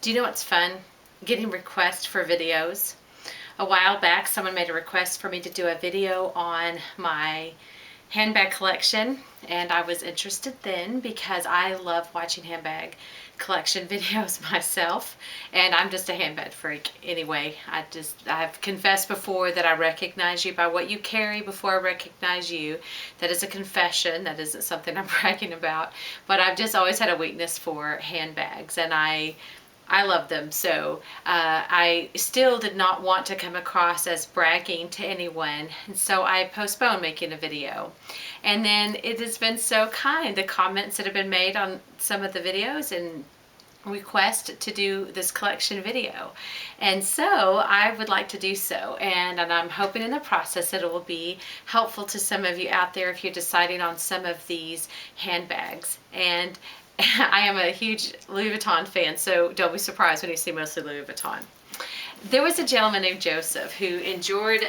Do you know what's fun? Getting requests for videos. A while back, someone made a request for me to do a video on my handbag collection, and I was interested then because I love watching handbag collection videos myself, and I'm just a handbag freak anyway. I've confessed before that I recognize you by what you carry before I recognize you. That is a confession. That isn't something I'm bragging about, but I've just always had a weakness for handbags, and I love them. So I still did not want to come across as bragging to anyone, and so I postponed making a video. And then it has been so kind, the comments that have been made on some of the videos and request to do this collection video, and so I would like to do so, and I'm hoping in the process that it will be helpful to some of you out there if you're deciding on some of these handbags. And I am a huge Louis Vuitton fan, so don't be surprised when you see mostly Louis Vuitton. There was a gentleman named Joseph who enjoyed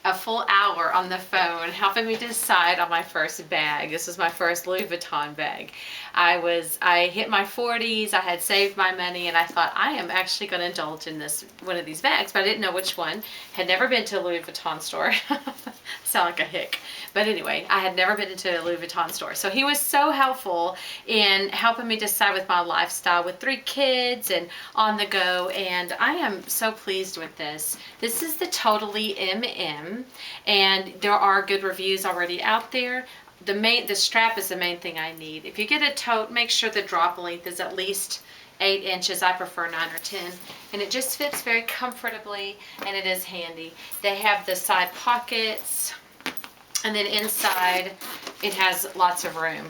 a full hour on the phone helping me decide on my first bag. This was my first Louis Vuitton bag. I hit my 40s, I had saved my money, and I thought I am actually going to indulge in one of these bags, but I didn't know which one. Had never been to a Louis Vuitton store. Sound like a hick. But anyway, I had never been into a Louis Vuitton store. So he was so helpful in helping me decide with my lifestyle with 3 kids and on the go, and I am so pleased with this. This is the Totally MM, and there are good reviews already out there. The strap is the main thing I need. If you get a tote, make sure the drop length is at least 8 inches. I prefer 9 or 10, and it just fits very comfortably, and it is handy. They have the side pockets, and then inside it has lots of room.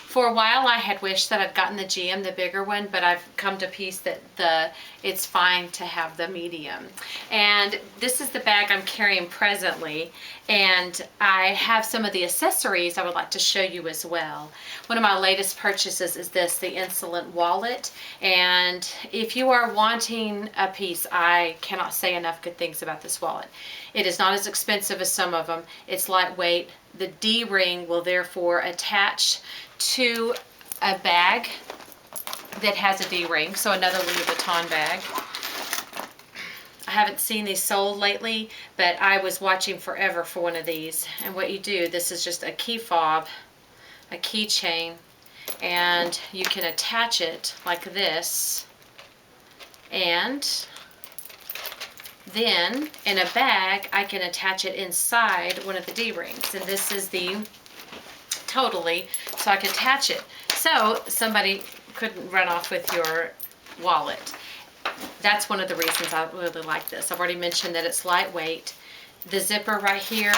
For a while I had wished that I'd gotten the GM, the bigger one, but I've come to peace that it's fine to have the medium. And this is the bag I'm carrying presently, and I have some of the accessories I would like to show you as well. One of my latest purchases is this, the Insolent wallet, and if you are wanting a piece, I cannot say enough good things about this wallet. It is not as expensive as some of them. It's lightweight. The D-ring will therefore attach to a bag that has a D-ring, so another Louis Vuitton bag. I haven't seen these sold lately, but I was watching forever for one of these. And what you do, this is just a key fob, a keychain, and you can attach it like this, and then in a bag I can attach it inside one of the D-rings, and this is the Totally, so I can attach it so somebody couldn't run off with your wallet. That's one of the reasons I really like this. I've already mentioned that it's lightweight. The zipper right here,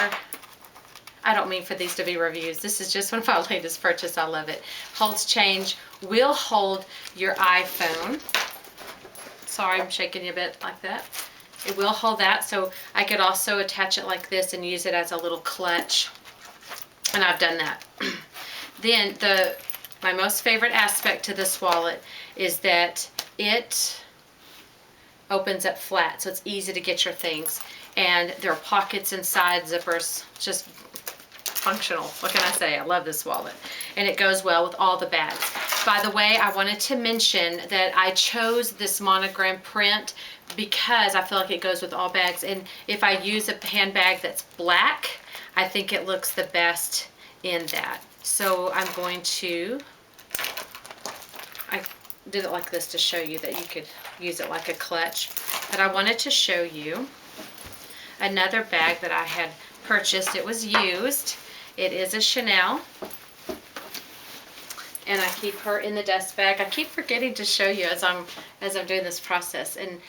I don't mean for these to be reviews. This is just one of my latest purchases. I love it. Holds change, will hold your iPhone. Sorry, I'm shaking you a bit like that. It will hold that, so I could also attach it like this and use it as a little clutch. And I've done that. Then my most favorite aspect to this wallet is that it opens up flat, so it's easy to get your things. And there are pockets inside, zippers, just functional. What can I say? I love this wallet. And it goes well with all the bags. By the way, I wanted to mention that I chose this monogram print because I feel like it goes with all bags. And if I use a handbag that's black, I think it looks the best in that. So I'm going to, I did it like this to show you that you could use it like a clutch. But I wanted to show you another bag that I had purchased. It was used. It is a Chanel. And I keep her in the dust bag. I keep forgetting to show you as I'm doing this process. And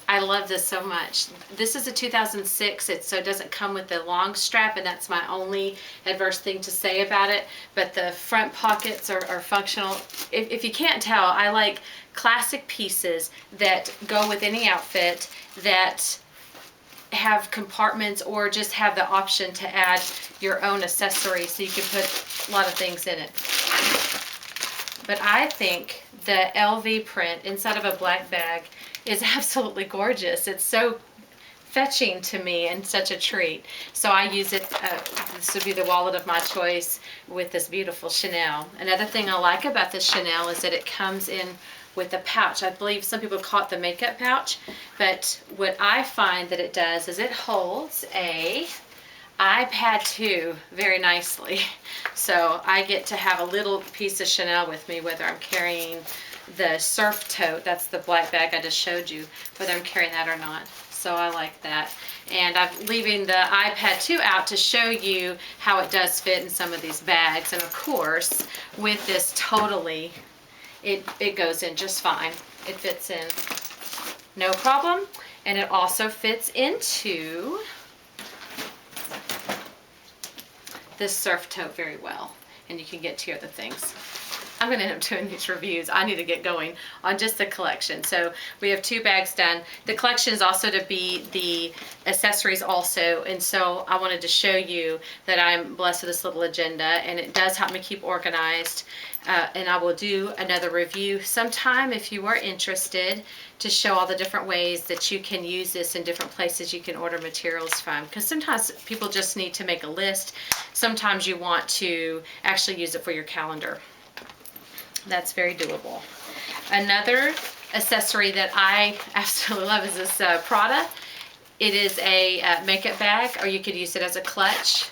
I love this so much. This is a 2006, so it doesn't come with the long strap, and that's my only adverse thing to say about it. But the front pockets are functional. If you can't tell, I like classic pieces that go with any outfit, that have compartments or just have the option to add your own accessories, so you can put a lot of things in it. But I think the LV print inside of a black bag is absolutely gorgeous. It's so fetching to me and such a treat. So I use it, this would be the wallet of my choice with this beautiful Chanel. Another thing I like about this Chanel is that it comes in with a pouch. I believe some people call it the makeup pouch, but what I find that it does is it holds a iPad 2 very nicely. So I get to have a little piece of Chanel with me, whether I'm carrying the surf tote, that's the black bag I just showed you, whether I'm carrying that or not. So I like that. And I'm leaving the iPad 2 out to show you how it does fit in some of these bags. And of course, with this totally, it goes in just fine. It fits in no problem. And it also fits into this surf tote very well. And you can get to your other things. I'm going to end up doing these reviews. I need to get going on just the collection. So we have 2 bags done. The collection is also to be the accessories also. And so I wanted to show you that I'm blessed with this little agenda, and it does help me keep organized. And I will do another review sometime if you are interested, to show all the different ways that you can use this in different places you can order materials from. Because sometimes people just need to make a list. Sometimes you want to actually use it for your calendar. That's very doable. Another accessory that I absolutely love is this Prada. It is a makeup bag, or you could use it as a clutch.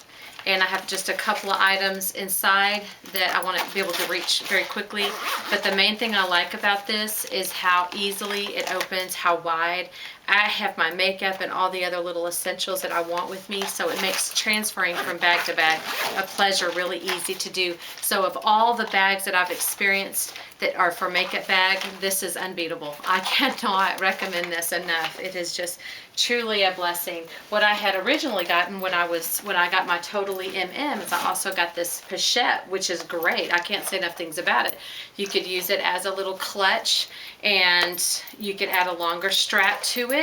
And I have just a couple of items inside that I want to be able to reach very quickly. But the main thing I like about this is how easily it opens, how wide. I have my makeup and all the other little essentials that I want with me, so it makes transferring from bag to bag a pleasure, really easy to do. So of all the bags that I've experienced that are for makeup bag, this is unbeatable. I cannot recommend this enough. It is just truly a blessing. What I had originally gotten when I got my Totally MM is I also got this pochette, which is great. I can't say enough things about it. You could use it as a little clutch, and you could add a longer strap to it.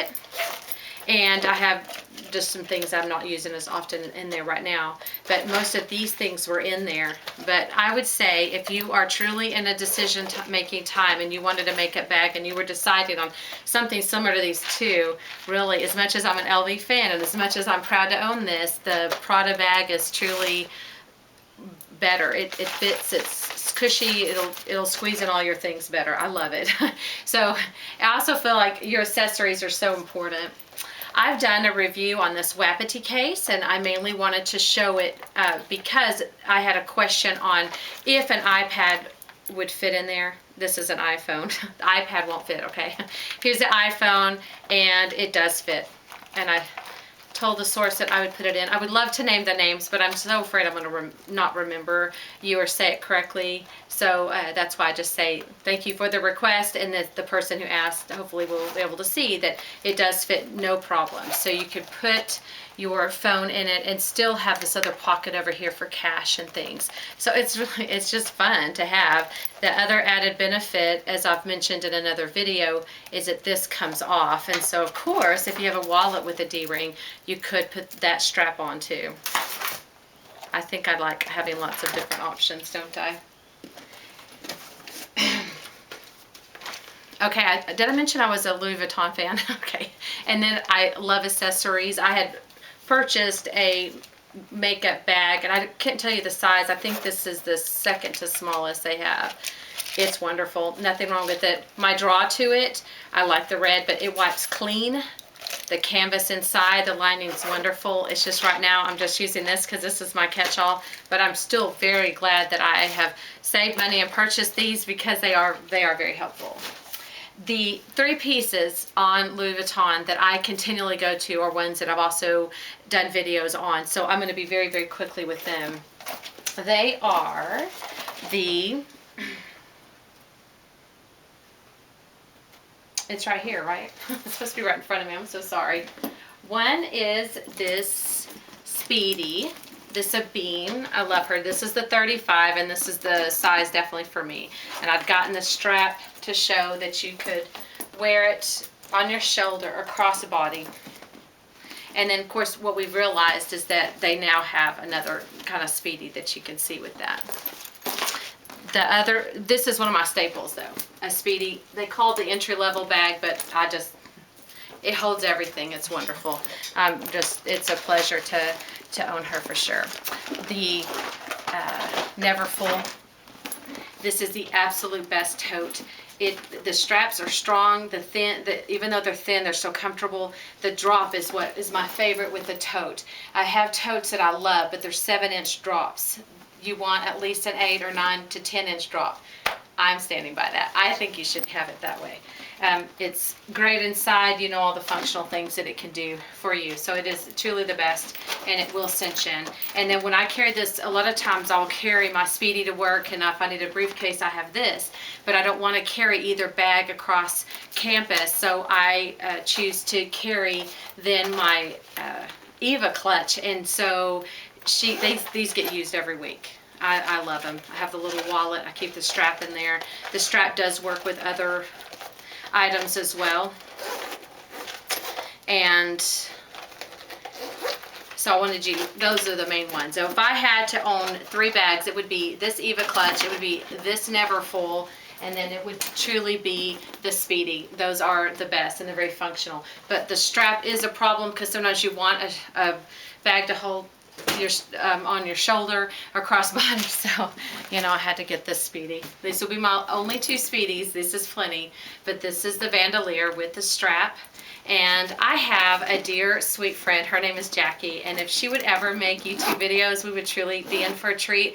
And I have just some things I'm not using as often in there right now, but most of these things were in there. But I would say if you are truly in a decision making time and you wanted a makeup bag and you were deciding on something similar to these 2, really, as much as I'm an LV fan and as much as I'm proud to own this, the Prada bag is truly better. It fits, it's cushy, it'll squeeze in all your things better. I love it. So I also feel like your accessories are so important. I've done a review on this Wapiti case, and I mainly wanted to show it because I had a question on if an iPad would fit in there. This is an iPhone. The iPad won't fit, okay? Here's the iPhone, and it does fit. And I told the source that I would put it in. I would love to name the names, but I'm so afraid I'm going to not remember you or say it correctly. So that's why I just say thank you for the request, and that the person who asked hopefully will be able to see that it does fit no problem. So you could put your phone in it and still have this other pocket over here for cash and things. So it's just fun to have. The other added benefit, as I've mentioned in another video, is that this comes off. And so of course, if you have a wallet with a D-ring, you could put that strap on too. I think I like having lots of different options, don't I? Okay, did I mention I was a Louis Vuitton fan? Okay, and then I love accessories. I had purchased a makeup bag, and I can't tell you the size. I think this is the second to smallest they have. It's wonderful. Nothing wrong with it. My draw to it, I like the red, but it wipes clean. The canvas inside, the lining's wonderful. It's just right now I'm just using this because this is my catch-all, but I'm still very glad that I have saved money and purchased these because they are very helpful. The 3 pieces on Louis Vuitton that I continually go to are ones that I've also done videos on, so I'm going to be very, very quickly with them. They are the, it's right here, right? It's supposed to be right in front of me. I'm so sorry. One is this Speedy. This is a bean. I love her. This is the 35, and this is the size definitely for me. And I've gotten the strap to show that you could wear it on your shoulder or cross the body. And then, of course, what we've realized is that they now have another kind of Speedy that you can see with that. The other, this is one of my staples, though. A Speedy. They call it the entry-level bag, but it holds everything. It's wonderful. It's a pleasure to own her for sure. The Never Full. This is the absolute best tote. The straps are strong. Even though they're thin, they're so comfortable. The drop is what is my favorite with the tote. I have totes that I love, but they're 7-inch drops. You want at least an 8 or 9 to 10-inch drop. I'm standing by that. I think you should have it that way. It's great inside, you know, all the functional things that it can do for you. So it is truly the best, and it will cinch in. And then when I carry this, a lot of times I'll carry my Speedy to work, and if I need a briefcase, I have this. But I don't want to carry either bag across campus, so I choose to carry then my Eva clutch. And so these get used every week. I love them. I have the little wallet. I keep the strap in there. The strap does work with other items as well. And so I wanted you, those are the main ones. So if I had to own 3 bags, it would be this Eva clutch, it would be this Neverfull, and then it would truly be the Speedy. Those are the best, and they're very functional. But the strap is a problem because sometimes you want a bag to hold your on your shoulder or crossbody. So, you know, I had to get this Speedy. These will be my only 2 Speedies. This is plenty, but this is the Bandolier with the strap. And I have a dear sweet friend. Her name is Jackie, and if she would ever make YouTube videos, we would truly be in for a treat.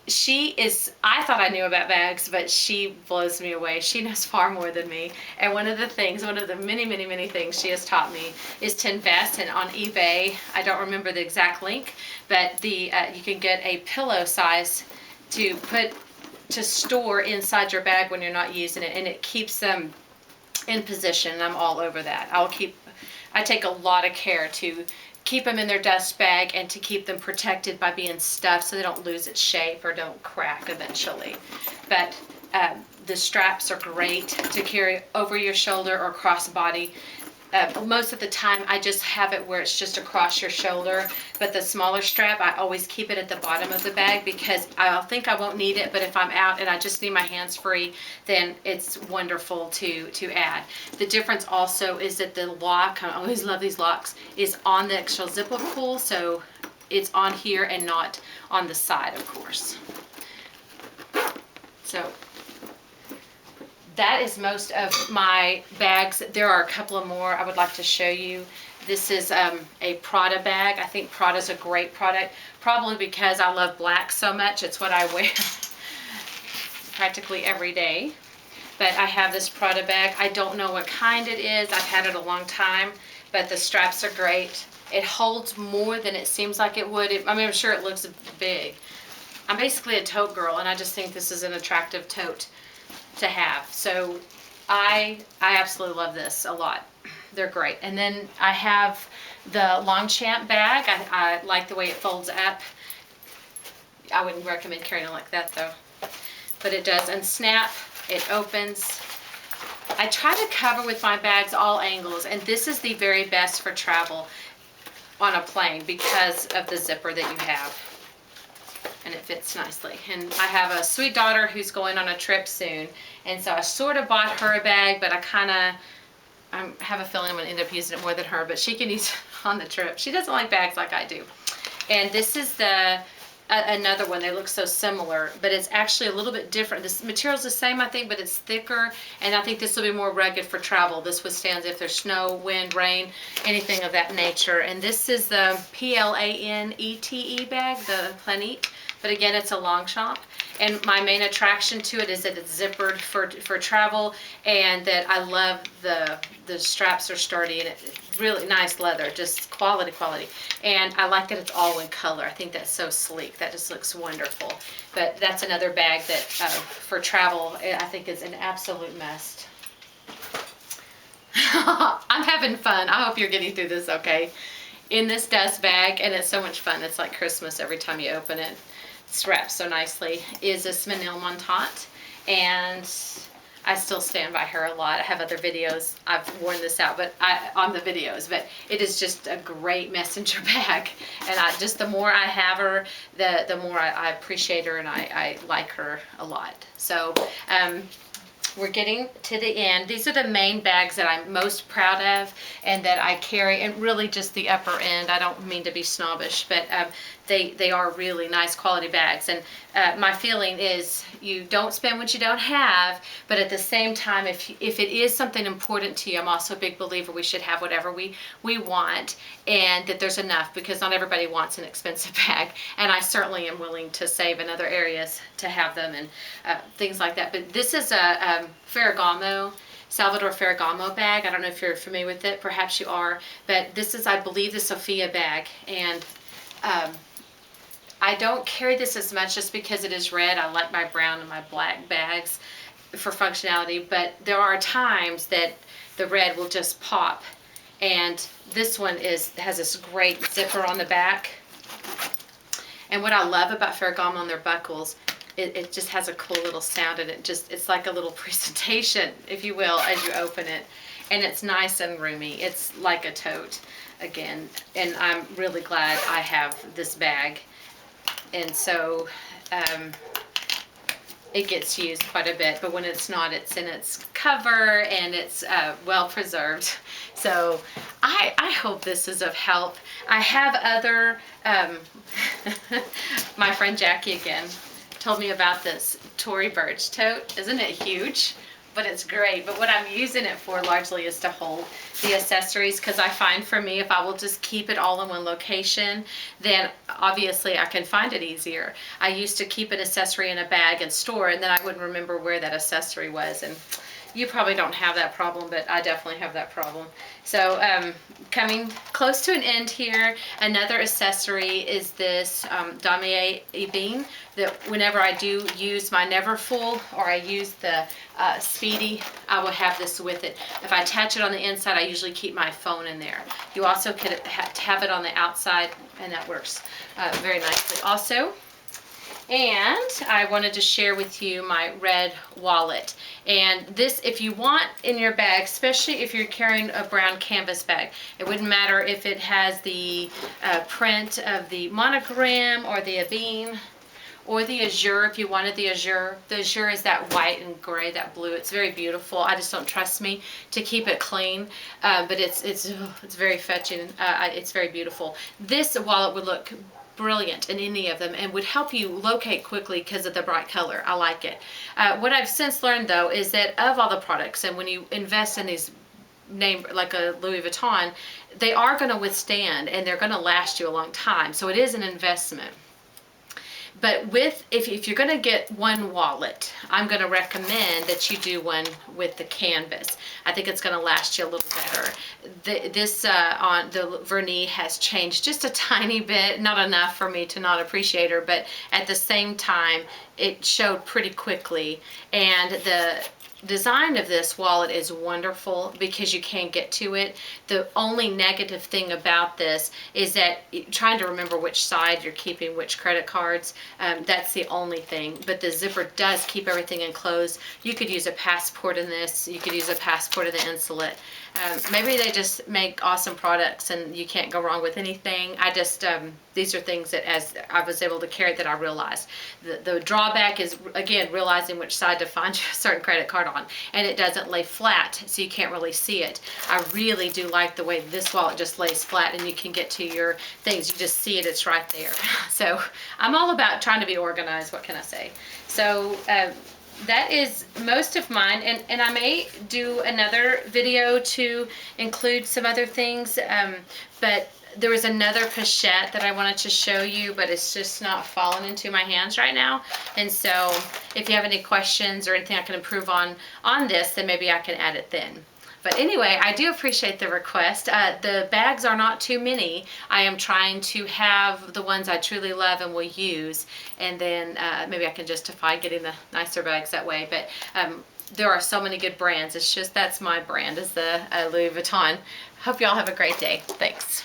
She is, I thought I knew about bags, but she blows me away. She knows far more than me. And one of the many things she has taught me is to invest. And on eBay, I don't remember the exact link, but you can get a pillow size to store inside your bag when you're not using it, and it keeps them in position. And I'm all over that. I take a lot of care to keep them in their dust bag and to keep them protected by being stuffed so they don't lose its shape or don't crack eventually. But the straps are great to carry over your shoulder or crossbody. Most of the time I just have it where it's just across your shoulder, but the smaller strap, I always keep it at the bottom of the bag because I think I won't need it, but if I'm out and I just need my hands free, then it's wonderful to add. The difference also is that the lock, I always love these locks, is on the actual zipper pull, so it's on here and not on the side, of course. So that is most of my bags. There are a couple of more I would like to show you. This is a Prada bag. I think Prada's a great product, probably because I love black so much. It's what I wear practically every day. But I have this Prada bag. I don't know what kind it is. I've had it a long time, but the straps are great. It holds more than it seems like it would. I mean, I'm sure it looks big. I'm basically a tote girl, and I just think this is an attractive tote to have. So I absolutely love this a lot. They're great. And then I have the Longchamp bag. I like the way it folds up. I wouldn't recommend carrying it like that though, but it does unsnap. It opens. I try to cover with my bags all angles, and this is the very best for travel on a plane because of the zipper that you have. And it fits nicely. And I have a sweet daughter who's going on a trip soon, and so I sort of bought her a bag, but I have a feeling I'm going to end up using it more than her, but she can use it on the trip. She doesn't like bags like I do. And this is another one. They look so similar, but it's actually a little bit different. This material's the same, I think, but it's thicker, and I think this will be more rugged for travel. This withstands if there's snow, wind, rain, anything of that nature. And this is the Planete bag, the Planete. But again, it's a Longchamp, and my main attraction to it is that it's zippered for travel, and that I love the straps are sturdy, and it's really nice leather, just quality. And I like that it's all one color. I think that's so sleek. That just looks wonderful. But that's another bag that for travel I think is an absolute must. I'm having fun. I hope you're getting through this okay. In this dust bag, and it's so much fun. It's like Christmas every time you open it. It's wrapped so nicely, is a Menilmontant, and I still stand by her a lot. I have other videos. I've worn this out, but on the videos, but it is just a great messenger bag. And just the more I have her, the more I appreciate her, and I like her a lot. So we're getting to the end. These are the main bags that I'm most proud of and that I carry, and really just the upper end. I don't mean to be snobbish, but they are really nice quality bags. And my feeling is you don't spend what you don't have, but at the same time, if it is something important to you, I'm also a big believer we should have whatever we want, and that there's enough, because not everybody wants an expensive bag, and I certainly am willing to save in other areas to have them, and things like that. But this is a Ferragamo, Salvador Ferragamo bag. I don't know if you're familiar with it. Perhaps you are. But this is, I believe, the Sophia bag. And I don't carry this as much just because it is red. I like my brown and my black bags for functionality. But there are times that the red will just pop. And this one has this great zipper on the back. And what I love about Ferragamo on their buckles, it just has a cool little sound, and it's like a little presentation, if you will, as you open it. And it's nice and roomy. It's like a tote again. And I'm really glad I have this bag. And so it gets used quite a bit, but when it's not, it's in its cover and it's well preserved. So I hope this is of help. I have other, my friend Jackie again told me about this Tory Burch tote. Isn't it huge? But it's great. But what I'm using it for largely is to hold the accessories, because I find for me, if I will just keep it all in one location, then obviously I can find it easier. I used to keep an accessory in a bag and store, and then I wouldn't remember where that accessory was. And you probably don't have that problem, but I definitely have that problem. So coming close to an end here, another accessory is this Damier Ebene, that whenever I do use my Never Full, or I use the Speedy, I will have this with it. If I attach it on the inside, I usually keep my phone in there. You also could have it on the outside, and that works very nicely also. And I wanted to share with you my red wallet. And this, if you want in your bag, especially if you're carrying a brown canvas bag, it wouldn't matter if it has the print of the monogram or the Ebene or the azure. If you wanted the azure is that white and gray, that blue. It's very beautiful. I just don't trust me to keep it clean, but it's very fetching. It's very beautiful. This wallet would look brilliant in any of them and would help you locate quickly because of the bright color. I like it. What I've since learned though is that of all the products, and when you invest in these name like a Louis Vuitton, they are going to withstand and they're going to last you a long time. So it is an investment. But if you're going to get one wallet, I'm going to recommend that you do one with the canvas. I think it's going to last you a little better. This on the vernis has changed just a tiny bit, not enough for me to not appreciate her, but at the same time, it showed pretty quickly. And the design of this wallet is wonderful because you can get to it. The only negative thing about this is that trying to remember which side you're keeping which credit cards, that's the only thing. But the zipper does keep everything enclosed. You could use a passport in this. You could use a passport in the insulate. Maybe they just make awesome products and you can't go wrong with anything. I just, these are things that as I was able to carry that I realized. The drawback is, again, realizing which side to find a certain credit card on. And it doesn't lay flat, so you can't really see it. I really do like the way this wallet just lays flat and you can get to your things. You just see it, it's right there. So I'm all about trying to be organized, what can I say? So that is most of mine, and I may do another video to include some other things, but there was another pochette that I wanted to show you, but it's just not falling into my hands right now. And so if you have any questions or anything I can improve on this, then maybe I can add it then. But anyway, I do appreciate the request. The bags are not too many. I am trying to have the ones I truly love and will use, and then maybe I can justify getting the nicer bags that way. But there are so many good brands. It's just that's my brand, is the Louis Vuitton. Hope y'all have a great day. Thanks.